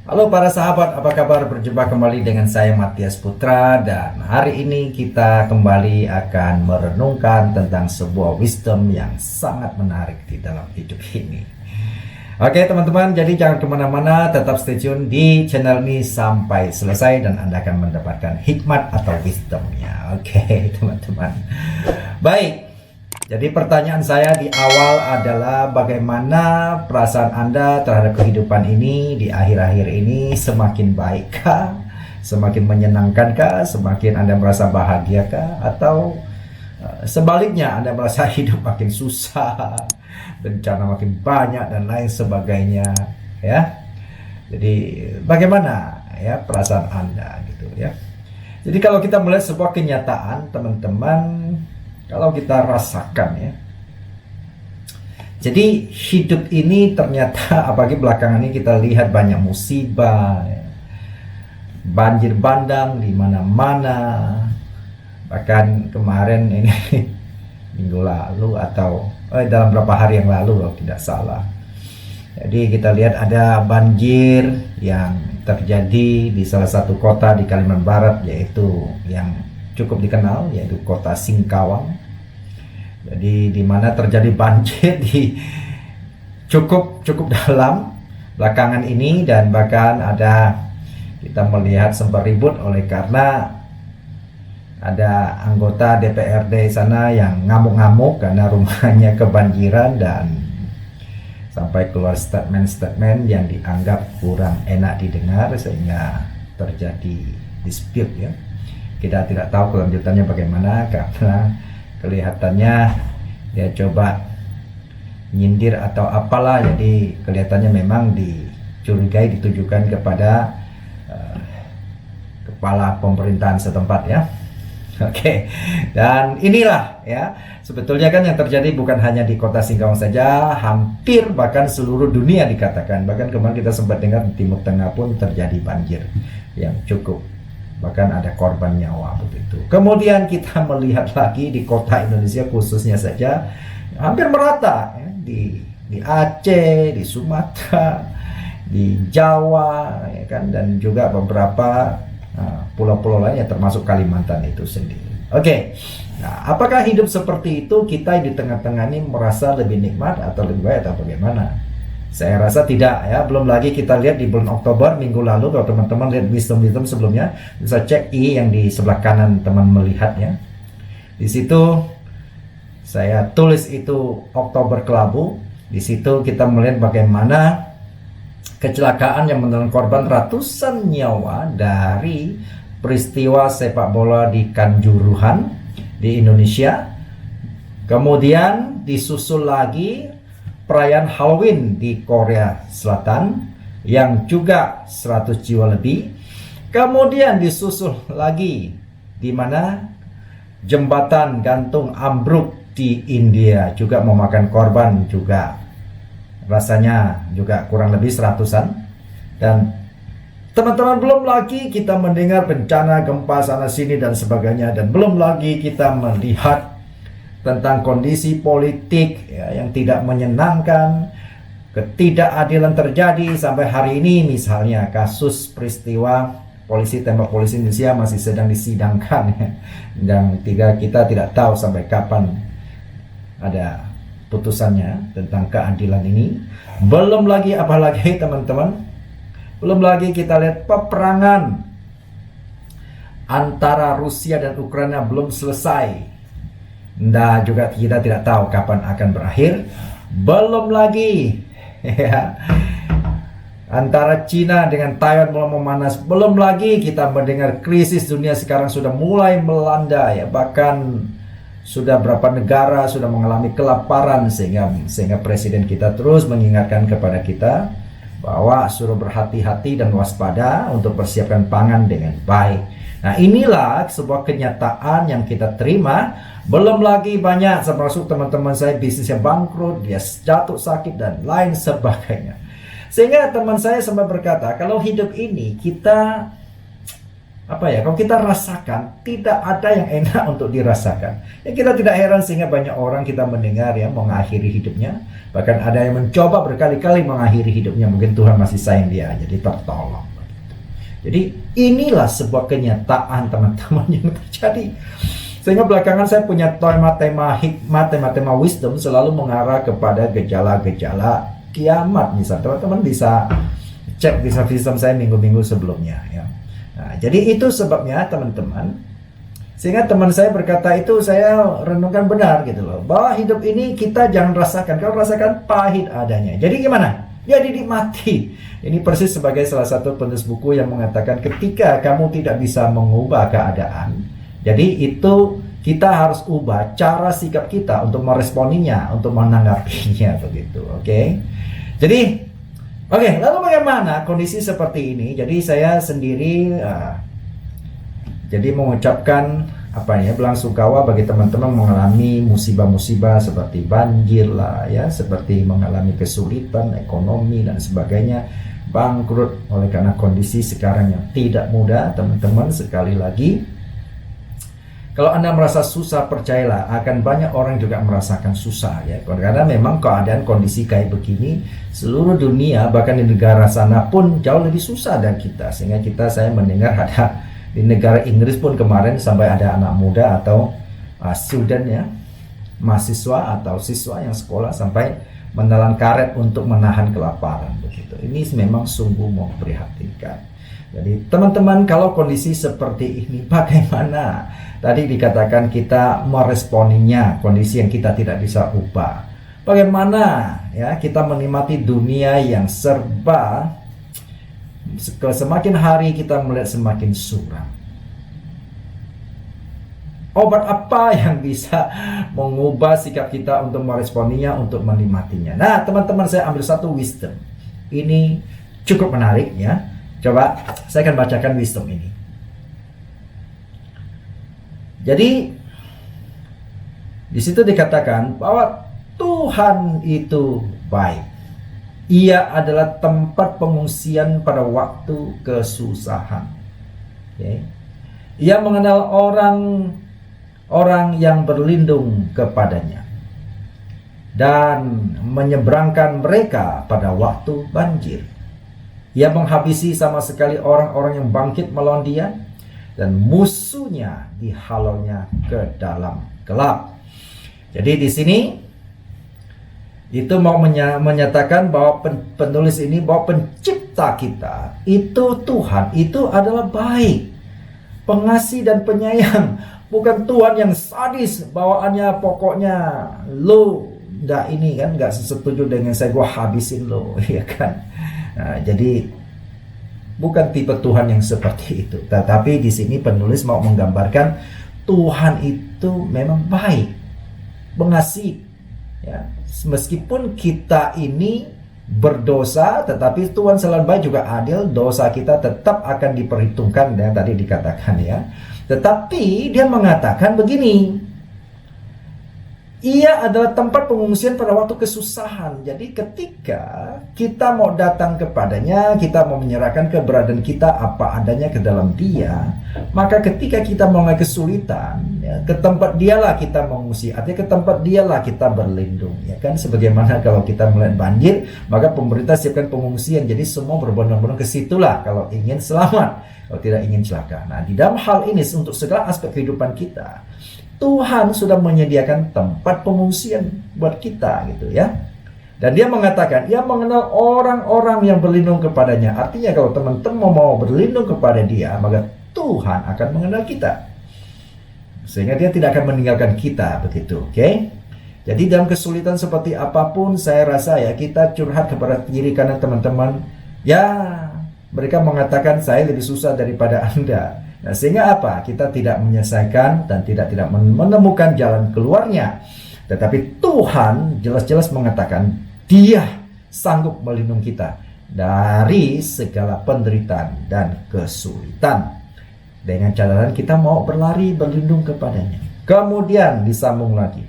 Halo para sahabat, apa kabar? Berjumpa kembali dengan saya Matias Putra, dan hari ini kita kembali akan merenungkan tentang sebuah wisdom yang sangat menarik di dalam hidup ini. Oke teman-teman, jadi jangan kemana-mana, tetap stay tune di channel ini sampai selesai dan Anda akan mendapatkan hikmat atau wisdomnya. Oke teman-teman. Baik. Jadi pertanyaan saya di awal adalah bagaimana perasaan Anda terhadap kehidupan ini di akhir-akhir ini? Semakin baikkah? Semakin menyenangkankah? Semakin Anda merasa bahagiakah? Atau sebaliknya Anda merasa hidup makin susah, bencana makin banyak dan lain sebagainya, ya? Jadi bagaimana ya perasaan Anda gitu ya? Jadi kalau kita melihat sebuah kenyataan teman-teman, kalau kita rasakan ya, jadi hidup ini ternyata apalagi belakangan ini kita lihat banyak musibah ya. Banjir bandang di mana-mana, bahkan kemarin ini minggu lalu atau dalam beberapa hari yang lalu kalau tidak salah, jadi kita lihat ada banjir yang terjadi di salah satu kota di Kalimantan Barat, yaitu yang cukup dikenal, yaitu kota Singkawang. Jadi di mana terjadi banjir di cukup dalam belakangan ini, dan bahkan ada kita melihat sempat ribut oleh karena ada anggota DPRD sana yang ngamuk-ngamuk karena rumahnya kebanjiran dan sampai keluar statement-statement yang dianggap kurang enak didengar sehingga terjadi dispute ya. Kita tidak tahu kelanjutannya bagaimana karena kelihatannya dia coba nyindir atau apalah, jadi kelihatannya memang dicurigai ditujukan kepada kepala pemerintahan setempat ya. Oke. Dan inilah ya, sebetulnya kan yang terjadi bukan hanya di kota Singkawang saja, hampir bahkan seluruh dunia dikatakan. Bahkan kemarin kita sempat dengar di Timur Tengah pun terjadi banjir yang cukup, bahkan ada korban nyawa begitu. Kemudian kita melihat lagi di kota Indonesia khususnya saja hampir merata ya, di Aceh, di Sumatera, di Jawa ya kan, dan juga beberapa pulau-pulau lainnya termasuk Kalimantan itu sendiri. Oke. Nah, apakah hidup seperti itu kita di tengah-tengah ini merasa lebih nikmat atau lebih baik atau bagaimana? Saya rasa tidak ya. Belum lagi kita lihat di bulan Oktober minggu lalu, kalau teman-teman lihat wisdom sebelumnya, bisa cek yang di sebelah kanan teman melihatnya. Di situ saya tulis itu Oktober Kelabu. Di situ kita melihat bagaimana kecelakaan yang menelan korban ratusan nyawa dari peristiwa sepak bola di Kanjuruhan di Indonesia. Kemudian disusul lagi perayaan Halloween di Korea Selatan yang juga 100 jiwa lebih. Kemudian disusul lagi di mana jembatan gantung ambruk di India juga memakan korban juga rasanya juga kurang lebih 100-an. Dan teman-teman, belum lagi kita mendengar bencana gempa sana sini dan sebagainya, dan belum lagi kita melihat tentang kondisi politik ya, yang tidak menyenangkan, ketidakadilan terjadi sampai hari ini. Misalnya kasus peristiwa polisi tembak polisi Indonesia masih sedang disidangkan ya, dan kita tidak tahu sampai kapan ada putusannya tentang keadilan ini. Belum lagi apalagi teman-teman, belum lagi kita lihat peperangan antara Rusia dan Ukraina belum selesai. Nah, juga kita tidak tahu kapan akan berakhir. Belum lagi ya, antara Cina dengan Taiwan mulai memanas. Belum lagi kita mendengar krisis dunia sekarang sudah mulai melanda ya, bahkan sudah berapa negara sudah mengalami kelaparan sehingga presiden kita terus mengingatkan kepada kita bahwa suruh berhati-hati dan waspada untuk persiapkan pangan dengan baik. Nah, inilah sebuah kenyataan yang kita terima. Belum lagi banyak termasuk teman-teman saya bisnisnya bangkrut, dia jatuh sakit dan lain sebagainya. Sehingga teman saya sempat berkata, kalau hidup ini kita apa ya, kalau kita rasakan, tidak ada yang enak untuk dirasakan. Ya, kita tidak heran sehingga banyak orang kita mendengar ya mengakhiri hidupnya. Bahkan ada yang mencoba berkali-kali mengakhiri hidupnya. Mungkin Tuhan masih sayang dia, jadi tertolong. Jadi inilah sebuah kenyataan teman-teman yang terjadi. Sehingga belakangan saya punya tema hikmat, tema wisdom selalu mengarah kepada gejala-gejala kiamat. Misalnya teman-teman bisa cek di wisdom saya minggu-minggu sebelumnya ya. Nah, jadi itu sebabnya teman-teman, sehingga teman saya berkata itu saya renungkan benar gitu loh, bahwa hidup ini kita jangan rasakan, kalau rasakan pahit adanya. Jadi gimana? Ya dinikmati. Ini persis sebagai salah satu penulis buku yang mengatakan ketika kamu tidak bisa mengubah keadaan, jadi itu kita harus ubah cara sikap kita untuk meresponinya, untuk menanggapinya begitu, oke? Jadi oke, lalu bagaimana kondisi seperti ini? Jadi saya sendiri jadi mengucapkan belasungkawa bagi teman-teman mengalami musibah-musibah seperti banjir lah ya, seperti mengalami kesulitan ekonomi dan sebagainya, bangkrut oleh karena kondisi sekarang yang tidak mudah. Teman-teman, sekali lagi, kalau Anda merasa susah, percayalah akan banyak orang juga merasakan susah ya. Karena memang keadaan kondisi kayak begini seluruh dunia, bahkan di negara sana pun jauh lebih susah dari kita. Sehingga saya mendengar ada di negara Inggris pun kemarin sampai ada anak muda atau student ya, mahasiswa atau siswa yang sekolah sampai menelan karet untuk menahan kelaparan begitu. Ini memang sungguh memprihatinkan. Jadi teman-teman, kalau kondisi seperti ini bagaimana? Tadi dikatakan kita meresponinya, kondisi yang kita tidak bisa ubah. Bagaimana ya kita menikmati dunia yang serba, semakin hari kita melihat semakin suram. Obat apa yang bisa mengubah sikap kita untuk meresponinya, untuk menikmatinya? Nah teman-teman, saya ambil satu wisdom. Ini cukup menarik ya. Coba saya akan bacakan wisdom ini. Jadi di situ dikatakan bahwa Tuhan itu baik. Ia adalah tempat pengungsian pada waktu kesusahan. Okay. Ia mengenal orang yang berlindung kepadanya dan menyeberangkan mereka pada waktu banjir. Ia menghabisi sama sekali orang-orang yang bangkit melawan dia, dan musuhnya dihalaunya ke dalam gelap. Jadi di sini itu mau menyatakan bahwa penulis ini bahwa pencipta kita itu Tuhan, itu adalah baik, pengasih dan penyayang, bukan Tuhan yang sadis bawaannya. Pokoknya lo nggak setuju dengan saya, gua habisin lo, ya kan? Nah, jadi bukan tipe Tuhan yang seperti itu. Tetapi di sini penulis mau menggambarkan Tuhan itu memang baik, mengasihi. Ya, meskipun kita ini berdosa, tetapi Tuhan selalu baik juga adil. Dosa kita tetap akan diperhitungkan, yang tadi dikatakan ya. Tetapi dia mengatakan begini. Ia adalah tempat pengungsian pada waktu kesusahan. Jadi ketika kita mau datang kepadanya, kita mau menyerahkan keberadaan kita apa adanya ke dalam dia, maka ketika kita mengalami kesulitan, ya, ke tempat dialah kita mengungsi. Artinya ke tempat dialah kita berlindung. Ya kan, sebagaimana kalau kita melihat banjir, maka pemerintah siapkan pengungsian. Jadi semua berbondong-bondong ke situlah kalau ingin selamat, kalau tidak ingin celaka. Nah, di dalam hal ini untuk segala aspek kehidupan kita, Tuhan sudah menyediakan tempat pengungsian buat kita gitu ya. Dan dia mengatakan, ia mengenal orang-orang yang berlindung kepadanya. Artinya kalau teman-teman mau berlindung kepada dia, maka Tuhan akan mengenal kita. Sehingga dia tidak akan meninggalkan kita begitu, oke? Jadi dalam kesulitan seperti apapun, saya rasa ya kita curhat kepada diri kanan teman-teman. Ya, mereka mengatakan saya lebih susah daripada Anda. Nah, sehingga apa? Kita tidak menyelesaikan dan tidak menemukan jalan keluarnya. Tetapi Tuhan jelas-jelas mengatakan Dia sanggup melindungi kita dari segala penderitaan dan kesulitan. Dengan catatan kita mau berlari berlindung kepadanya. Kemudian disambung lagi.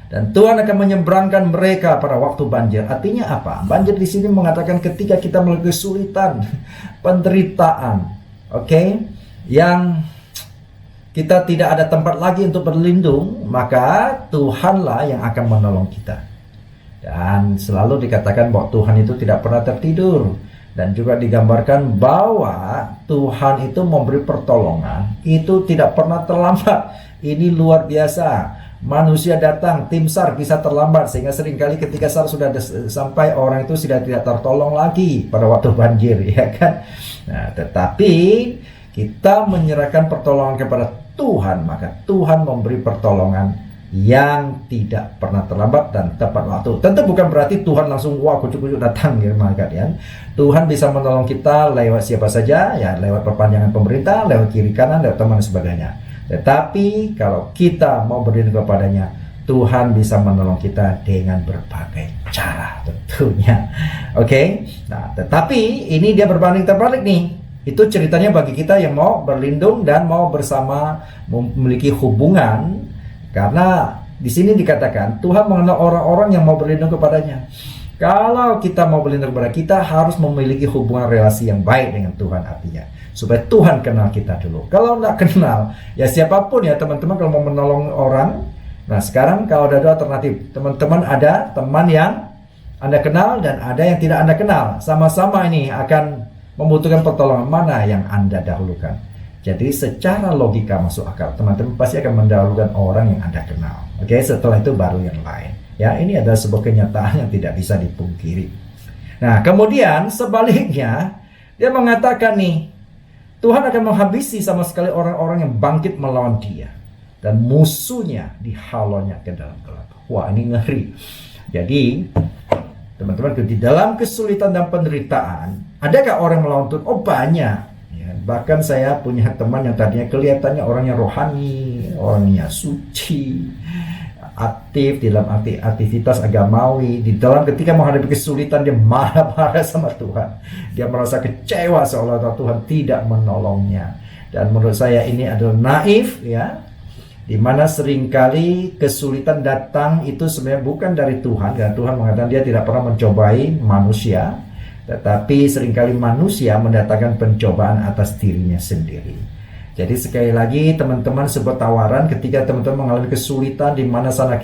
Dan Tuhan akan menyeberangkan mereka pada waktu banjir. Artinya apa? Banjir di sini mengatakan ketika kita melalui kesulitan, penderitaan, Oke, yang kita tidak ada tempat lagi untuk berlindung, maka Tuhanlah yang akan menolong kita. Dan selalu dikatakan bahwa Tuhan itu tidak pernah tertidur. Dan juga digambarkan bahwa Tuhan itu memberi pertolongan, itu tidak pernah terlambat. Ini luar biasa. Manusia datang, tim SAR bisa terlambat, sehingga seringkali ketika SAR sudah sampai, orang itu sudah tidak tertolong lagi pada waktu banjir, ya kan? Nah, tetapi kita menyerahkan pertolongan kepada Tuhan, maka Tuhan memberi pertolongan yang tidak pernah terlambat dan tepat waktu. Tentu bukan berarti Tuhan langsung wah kucuk-kucuk datang, ya kalian. Tuhan bisa menolong kita lewat siapa saja, ya, lewat perpanjangan pemerintah, lewat kiri kanan, lewat teman dan sebagainya. Tetapi kalau kita mau berlindung kepadanya, Tuhan bisa menolong kita dengan berbagai cara tentunya. Oke. Nah, tetapi ini dia berbanding terbalik nih. Itu ceritanya bagi kita yang mau berlindung dan mau bersama memiliki hubungan. Karena di sini dikatakan Tuhan mengenal orang-orang yang mau berlindung kepadanya. Kalau kita mau berlindung kepada, kita harus memiliki hubungan relasi yang baik dengan Tuhan, artinya supaya Tuhan kenal kita dulu. Kalau nggak kenal, ya siapapun ya teman-teman, kalau mau menolong orang. Nah sekarang kalau ada dua alternatif, teman-teman ada teman yang Anda kenal dan ada yang tidak Anda kenal. Sama-sama ini akan membutuhkan pertolongan, mana yang Anda dahulukan. Jadi secara logika masuk akal, teman-teman pasti akan mendahulukan orang yang Anda kenal. Oke, setelah itu baru yang lain. Ya, ini adalah sebuah kenyataan yang tidak bisa dipungkiri. Nah, kemudian sebaliknya, dia mengatakan nih, Tuhan akan menghabisi sama sekali orang-orang yang bangkit melawan dia. Dan musuhnya dihalaunya ke dalam gelap. Wah, ini ngeri. Jadi, teman-teman, di dalam kesulitan dan penderitaan, adakah orang melawan Tuhan? Oh, banyak. Bahkan saya punya teman yang tadinya kelihatannya orangnya rohani, orangnya suci, aktif di dalam aktivitas agamawi. Di dalam ketika menghadapi kesulitan, dia marah-marah sama Tuhan. Dia merasa kecewa seolah-olah Tuhan tidak menolongnya. Dan menurut saya ini adalah naif, ya. Dimana seringkali kesulitan datang itu sebenarnya bukan dari Tuhan. Karena Tuhan mengatakan dia tidak pernah mencobai manusia. Tetapi seringkali manusia mendatangkan pencobaan atas dirinya sendiri. Jadi sekali lagi teman-teman, sebuah tawaran ketika teman-teman mengalami kesulitan di mana sana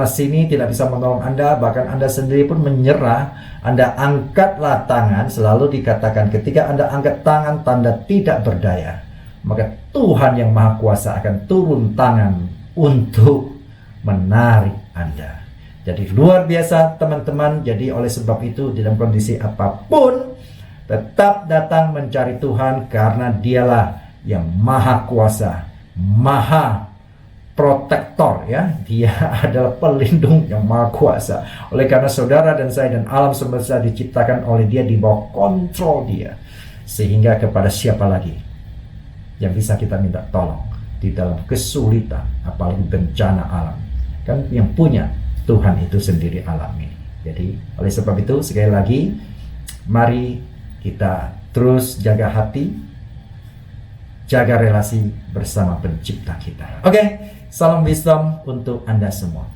sini tidak bisa menolong Anda, bahkan Anda sendiri pun menyerah, Anda angkatlah tangan. Selalu dikatakan ketika Anda angkat tangan tanda tidak berdaya, maka Tuhan yang Maha Kuasa akan turun tangan untuk menarik Anda. Jadi luar biasa teman-teman. Jadi oleh sebab itu dalam kondisi apapun tetap datang mencari Tuhan, karena dialah yang Maha Kuasa, Maha Protektor, ya. Dia adalah pelindung yang Maha Kuasa. Oleh karena saudara dan saya dan alam semesta diciptakan oleh Dia, di bawah kontrol Dia. Sehingga kepada siapa lagi yang bisa kita minta tolong di dalam kesulitan, apalagi bencana alam? Kan yang punya Tuhan itu sendiri alam ini. Jadi oleh sebab itu sekali lagi, mari kita terus jaga hati, jaga relasi bersama pencipta kita. Oke, salam wisdom untuk Anda semua.